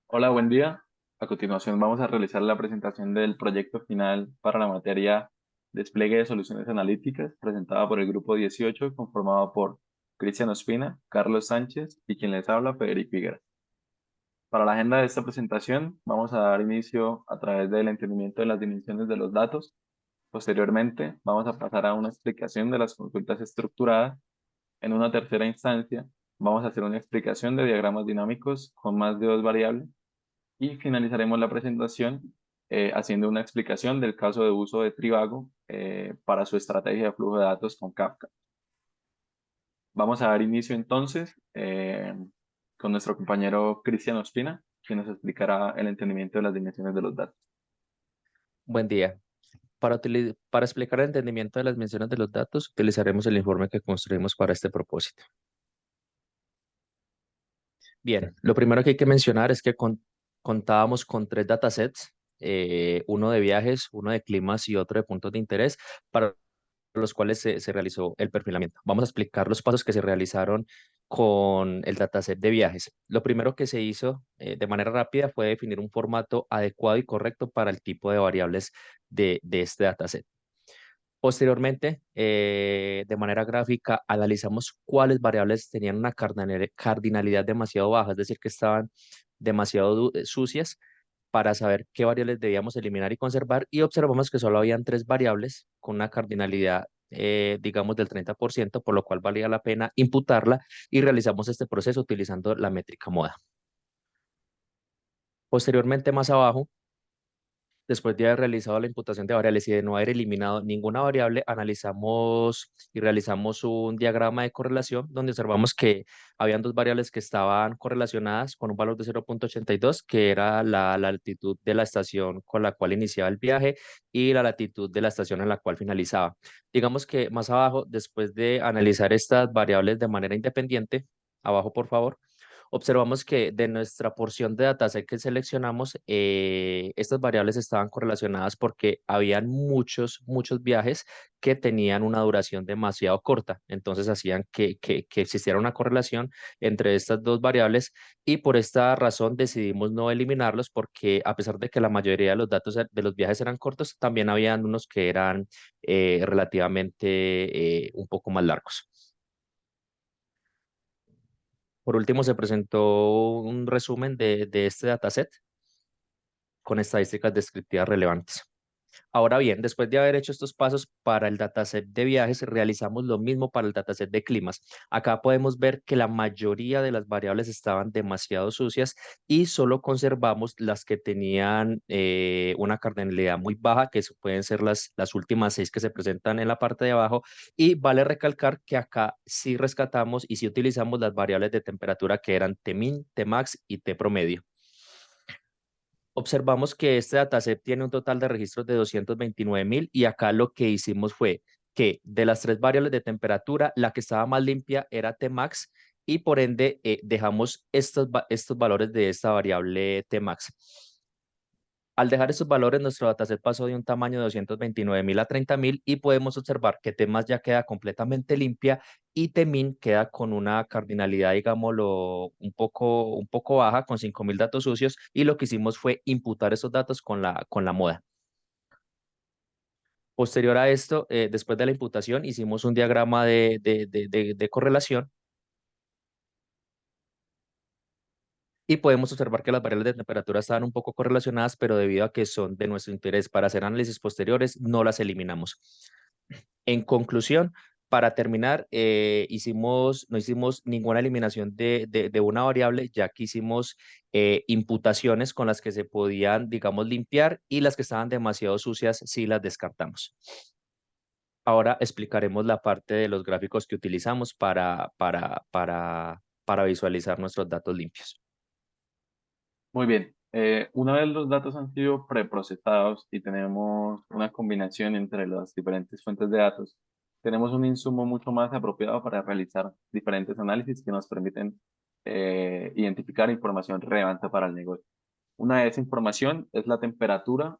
Hola, buen día. A continuación vamos a realizar la presentación del proyecto final para la materia Despliegue de Soluciones Analíticas, presentada por el Grupo 18, conformado por Cristian Ospina, Carlos Sánchez y quien les habla, Federico Higuera. Para la agenda de esta presentación, vamos a dar inicio a través del entendimiento de las dimensiones de los datos. Posteriormente, vamos a pasar a una explicación de las consultas estructuradas. En una tercera instancia, vamos a hacer una explicación de diagramas dinámicos con más de dos variables y finalizaremos la presentación haciendo una explicación del caso de uso de Trivago para su estrategia de flujo de datos con Kafka. Vamos a dar inicio entonces con nuestro compañero Cristian Ospina, quien nos explicará el entendimiento de las dimensiones de los datos. Buen día. Para explicar el entendimiento de las menciones de los datos, utilizaremos el informe que construimos para este propósito. Bien, lo primero que hay que mencionar es que contábamos con tres datasets, uno de viajes, uno de climas y otro de puntos de interés, para los cuales se realizó el perfilamiento. Vamos a explicar los pasos que se realizaron con el dataset de viajes. Lo primero que se hizo de manera rápida fue definir un formato adecuado y correcto para el tipo de variables de este dataset. Posteriormente, de manera gráfica, analizamos cuáles variables tenían una cardinalidad demasiado baja, es decir, que estaban demasiado sucias para saber qué variables debíamos eliminar y conservar, y observamos que solo habían tres variables con una cardinalidad, digamos, del 30%, por lo cual valía la pena imputarla y realizamos este proceso utilizando la métrica moda. Posteriormente, más abajo, después de haber realizado la imputación de variables y de no haber eliminado ninguna variable, analizamos y realizamos un diagrama de correlación donde observamos que habían dos variables que estaban correlacionadas con un valor de 0,82, que era la altitud de la estación con la cual iniciaba el viaje y la latitud de la estación en la cual finalizaba. Digamos que más abajo, después de analizar estas variables de manera independiente, abajo por favor, observamos que de nuestra porción de dataset que seleccionamos, estas variables estaban correlacionadas porque habían muchos viajes que tenían una duración demasiado corta. Entonces hacían que existiera una correlación entre estas dos variables, y por esta razón decidimos no eliminarlos porque a pesar de que la mayoría de los datos de los viajes eran cortos, también habían unos que eran relativamente un poco más largos. Por último, se presentó un resumen de este dataset con estadísticas descriptivas relevantes. Ahora bien, después de haber hecho estos pasos para el dataset de viajes, realizamos lo mismo para el dataset de climas. Acá podemos ver que la mayoría de las variables estaban demasiado sucias y solo conservamos las que tenían una cardinalidad muy baja, que pueden ser las últimas seis que se presentan en la parte de abajo. Y vale recalcar que acá sí rescatamos y sí utilizamos las variables de temperatura que eran Tmin, Tmax y T promedio. Observamos que este dataset tiene un total de registros de 229.000, y acá lo que hicimos fue que de las tres variables de temperatura, la que estaba más limpia era Tmax, y por ende dejamos estos valores de esta variable Tmax. Al dejar estos valores, nuestro dataset pasó de un tamaño de 229.000 a 30.000, y podemos observar que Tmax ya queda completamente limpia y Tmin queda con una cardinalidad, digámoslo, un poco baja, con 5.000 datos sucios, y lo que hicimos fue imputar esos datos con la moda. Posterior a esto, después de la imputación, hicimos un diagrama de correlación, y podemos observar que las variables de temperatura estaban un poco correlacionadas, pero debido a que son de nuestro interés para hacer análisis posteriores, no las eliminamos. En conclusión, para terminar, no hicimos ninguna eliminación de una variable, ya que hicimos imputaciones con las que se podían, digamos, limpiar, y las que estaban demasiado sucias sí las descartamos. Ahora explicaremos la parte de los gráficos que utilizamos para visualizar nuestros datos limpios. Muy bien. Una vez los datos han sido preprocesados y tenemos una combinación entre las diferentes fuentes de datos, tenemos un insumo mucho más apropiado para realizar diferentes análisis que nos permiten identificar información relevante para el negocio. Una de esa información es la temperatura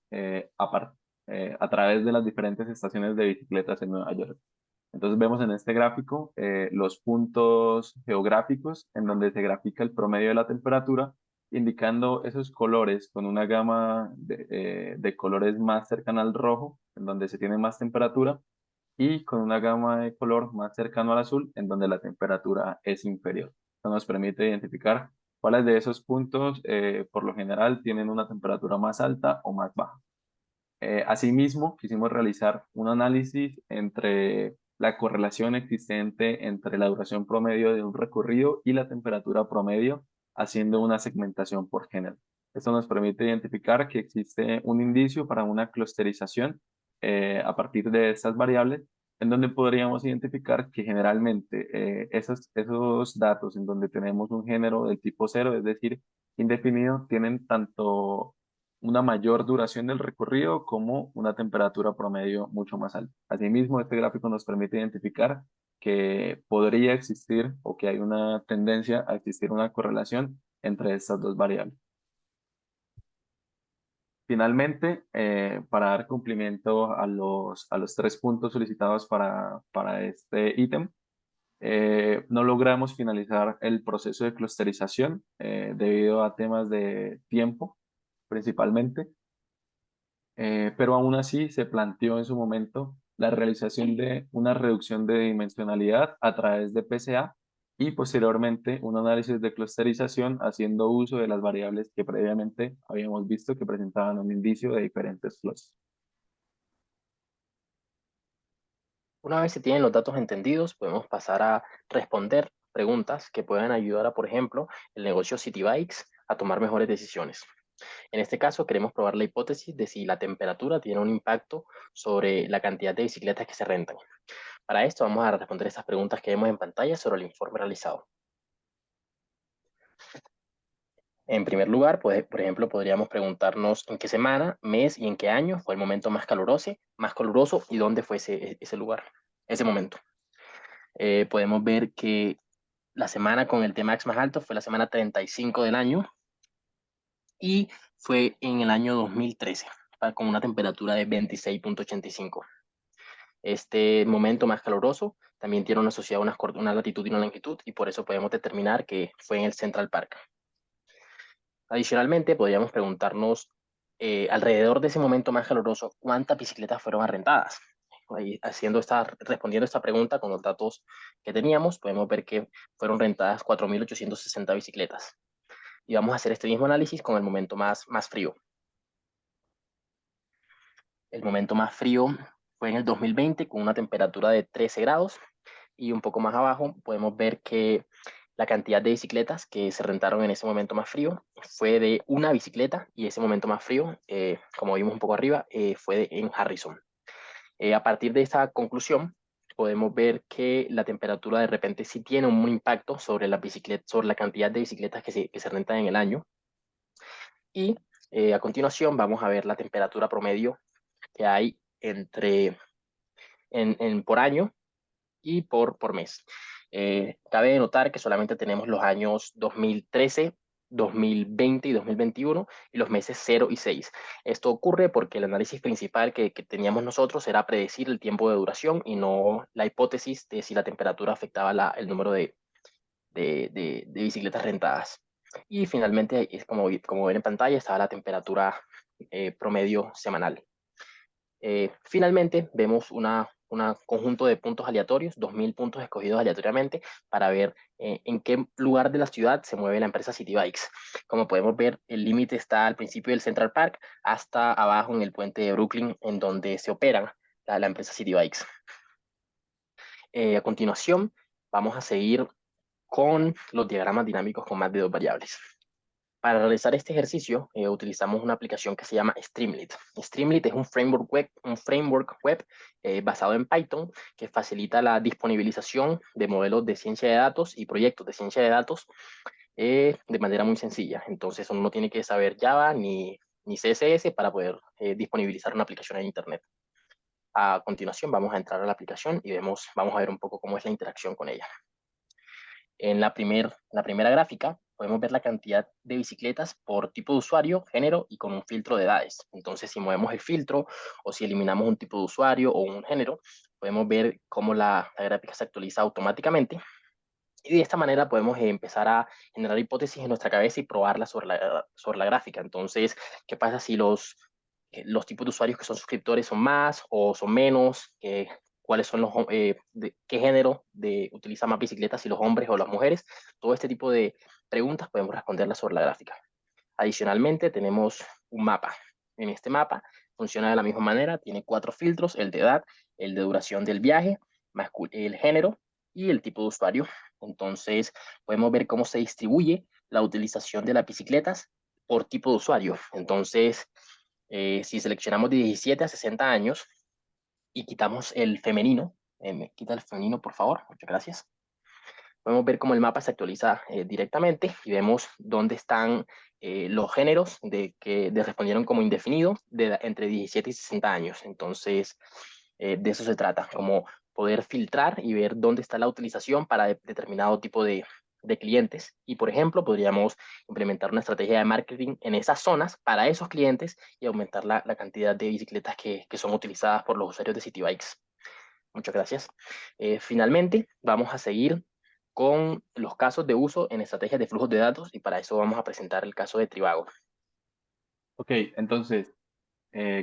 a través de las diferentes estaciones de bicicletas en Nueva York. Entonces vemos en este gráfico los puntos geográficos en donde se grafica el promedio de la temperatura indicando esos colores con una gama de colores más cercana al rojo, en donde se tiene más temperatura, y con una gama de color más cercano al azul, en donde la temperatura es inferior. Esto nos permite identificar cuáles de esos puntos, por lo general, tienen una temperatura más alta o más baja. Asimismo, quisimos realizar un análisis entre la correlación existente entre la duración promedio de un recorrido y la temperatura promedio, haciendo una segmentación por género. Esto nos permite identificar que existe un indicio para una clusterización a partir de estas variables, en donde podríamos identificar que generalmente esos datos en donde tenemos un género del tipo cero, es decir, indefinido, tienen tanto una mayor duración del recorrido como una temperatura promedio mucho más alta. Asimismo, este gráfico nos permite identificar que podría existir o que hay una tendencia a existir una correlación entre estas dos variables. Finalmente, para dar cumplimiento a los tres puntos solicitados para este ítem, no logramos finalizar el proceso de clusterización debido a temas de tiempo principalmente. Pero aún así se planteó en su momento la realización de una reducción de dimensionalidad a través de PCA y posteriormente un análisis de clusterización haciendo uso de las variables que previamente habíamos visto que presentaban un indicio de diferentes flows. Una vez se tienen los datos entendidos, podemos pasar a responder preguntas que puedan ayudar a, por ejemplo, el negocio City Bikes a tomar mejores decisiones. En este caso, queremos probar la hipótesis de si la temperatura tiene un impacto sobre la cantidad de bicicletas que se rentan. Para esto vamos a responder estas preguntas que vemos en pantalla sobre el informe realizado. En primer lugar, pues, por ejemplo, podríamos preguntarnos en qué semana, mes y en qué año fue el momento más caluroso y dónde fue ese lugar, ese momento. Podemos ver que la semana con el T-Max más alto fue la semana 35 del año y fue en el año 2013, con una temperatura de 26.85. Este momento más caluroso también tiene asociado una latitud y una longitud, y por eso podemos determinar que fue en el Central Park. Adicionalmente, podríamos preguntarnos, alrededor de ese momento más caluroso, ¿cuántas bicicletas fueron arrendadas? Respondiendo esta pregunta con los datos que teníamos, podemos ver que fueron rentadas 4.860 bicicletas. Y vamos a hacer este mismo análisis con el momento más frío. El momento más frío fue en el 2020 con una temperatura de 13 grados, y un poco más abajo podemos ver que la cantidad de bicicletas que se rentaron en ese momento más frío fue de una bicicleta, y ese momento más frío, como vimos un poco arriba, fue en Harrison. A partir de esta conclusión, podemos ver que la temperatura de repente sí tiene un impacto sobre sobre la cantidad de bicicletas que se rentan en el año. Y a continuación vamos a ver la temperatura promedio que hay por año y por mes. Cabe notar que solamente tenemos los años 2013, 2020 y 2021, y los meses 0 y 6. Esto ocurre porque el análisis principal que teníamos nosotros era predecir el tiempo de duración y no la hipótesis de si la temperatura afectaba el número de bicicletas rentadas. Y finalmente, como ven en pantalla, estaba la temperatura promedio semanal. Finalmente, vemos un conjunto de puntos aleatorios, 2.000 puntos escogidos aleatoriamente para ver en qué lugar de la ciudad se mueve la empresa City Bikes. Como podemos ver, el límite está al principio del Central Park hasta abajo en el puente de Brooklyn, en donde se opera la empresa City Bikes. A continuación, vamos a seguir con los diagramas dinámicos con más de dos variables. Para realizar este ejercicio, utilizamos una aplicación que se llama Streamlit. Streamlit es un framework web basado en Python, que facilita la disponibilización de modelos de ciencia de datos y proyectos de ciencia de datos de manera muy sencilla. Entonces, uno no tiene que saber Java ni CSS para poder disponibilizar una aplicación en Internet. A continuación, vamos a entrar a la aplicación y vamos a ver un poco cómo es la interacción con ella. En la primera gráfica podemos ver la cantidad de bicicletas por tipo de usuario, género y con un filtro de edades. Entonces, si movemos el filtro o si eliminamos un tipo de usuario o un género, podemos ver cómo la gráfica se actualiza automáticamente. Y de esta manera podemos empezar a generar hipótesis en nuestra cabeza y probarlas sobre la gráfica. Entonces, ¿qué pasa si los tipos de usuarios que son suscriptores son más o son menos? ¿Cuáles son qué género utiliza más bicicletas, si los hombres o las mujeres? Todo este tipo de preguntas podemos responderlas sobre la gráfica. Adicionalmente, tenemos un mapa. En este mapa funciona de la misma manera, tiene 4 filtros: el de edad, el de duración del viaje, el género y el tipo de usuario. Entonces, podemos ver cómo se distribuye la utilización de las bicicletas por tipo de usuario. Entonces, si seleccionamos de 17 a 60 años y quitamos el femenino, me quita el femenino, por favor, muchas gracias. Podemos ver cómo el mapa se actualiza directamente y vemos dónde están los géneros que respondieron como indefinido entre 17 y 60 años. Entonces, de eso se trata, como poder filtrar y ver dónde está la utilización para determinado tipo de clientes. Y, por ejemplo, podríamos implementar una estrategia de marketing en esas zonas para esos clientes y aumentar la cantidad de bicicletas que son utilizadas por los usuarios de Citybikes. Muchas gracias. Finalmente, vamos a seguir con los casos de uso en estrategias de flujos de datos, y para eso vamos a presentar el caso de Trivago. Ok, entonces,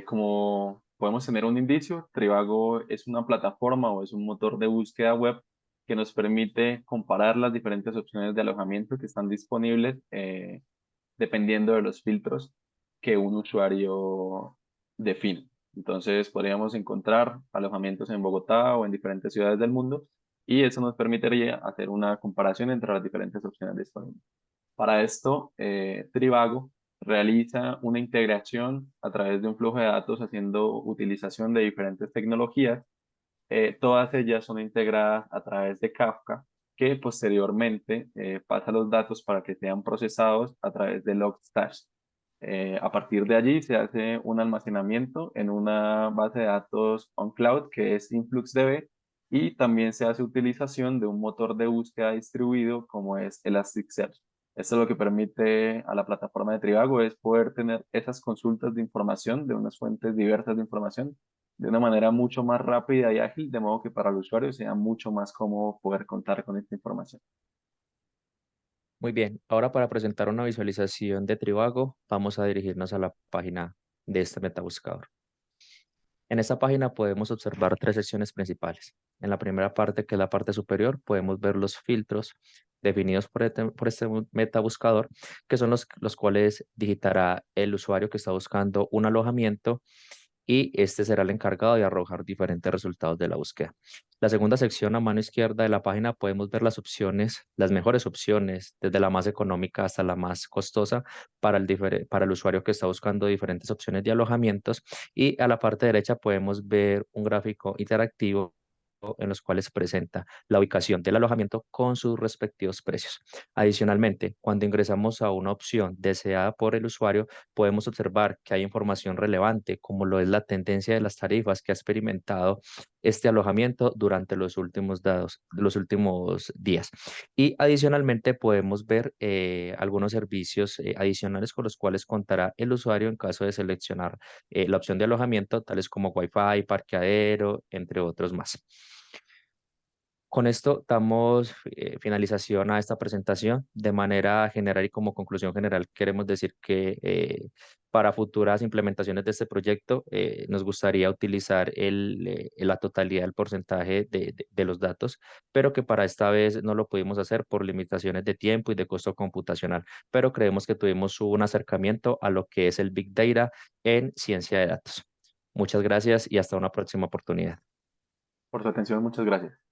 como podemos tener un indicio, Trivago es una plataforma o es un motor de búsqueda web que nos permite comparar las diferentes opciones de alojamiento que están disponibles dependiendo de los filtros que un usuario define. Entonces, podríamos encontrar alojamientos en Bogotá o en diferentes ciudades del mundo y eso nos permitiría hacer una comparación entre las diferentes opciones disponibles. Para esto, Trivago realiza una integración a través de un flujo de datos haciendo utilización de diferentes tecnologías. Todas ellas son integradas a través de Kafka, que posteriormente pasa los datos para que sean procesados a través de Logstash. A partir de allí se hace un almacenamiento en una base de datos on cloud que es InfluxDB, y también se hace utilización de un motor de búsqueda distribuido como es Elasticsearch. Esto lo que permite a la plataforma de Trivago es poder tener esas consultas de información de unas fuentes diversas de información de una manera mucho más rápida y ágil, de modo que para el usuario sea mucho más cómodo poder contar con esta información. Muy bien, ahora para presentar una visualización de Trivago, vamos a dirigirnos a la página de este metabuscador. En esta página podemos observar 3 secciones principales. En la primera parte, que es la parte superior, podemos ver los filtros definidos por este metabuscador, que son los cuales digitará el usuario que está buscando un alojamiento, y este será el encargado de arrojar diferentes resultados de la búsqueda. La segunda sección, a mano izquierda de la página, podemos ver las opciones, las mejores opciones, desde la más económica hasta la más costosa, para el usuario que está buscando diferentes opciones de alojamientos. Y a la parte derecha podemos ver un gráfico interactivo en los cuales presenta la ubicación del alojamiento con sus respectivos precios. Adicionalmente, cuando ingresamos a una opción deseada por el usuario, podemos observar que hay información relevante, como lo es la tendencia de las tarifas que ha experimentado este alojamiento durante los últimos días. Y adicionalmente podemos ver algunos servicios adicionales con los cuales contará el usuario en caso de seleccionar la opción de alojamiento, tales como Wi-Fi, parqueadero, entre otros más. Con esto damos finalización a esta presentación. De manera general y como conclusión general, queremos decir que para futuras implementaciones de este proyecto nos gustaría utilizar la totalidad del porcentaje de los datos, pero que para esta vez no lo pudimos hacer por limitaciones de tiempo y de costo computacional, pero creemos que tuvimos un acercamiento a lo que es el Big Data en ciencia de datos. Muchas gracias y hasta una próxima oportunidad. Por su atención, muchas gracias.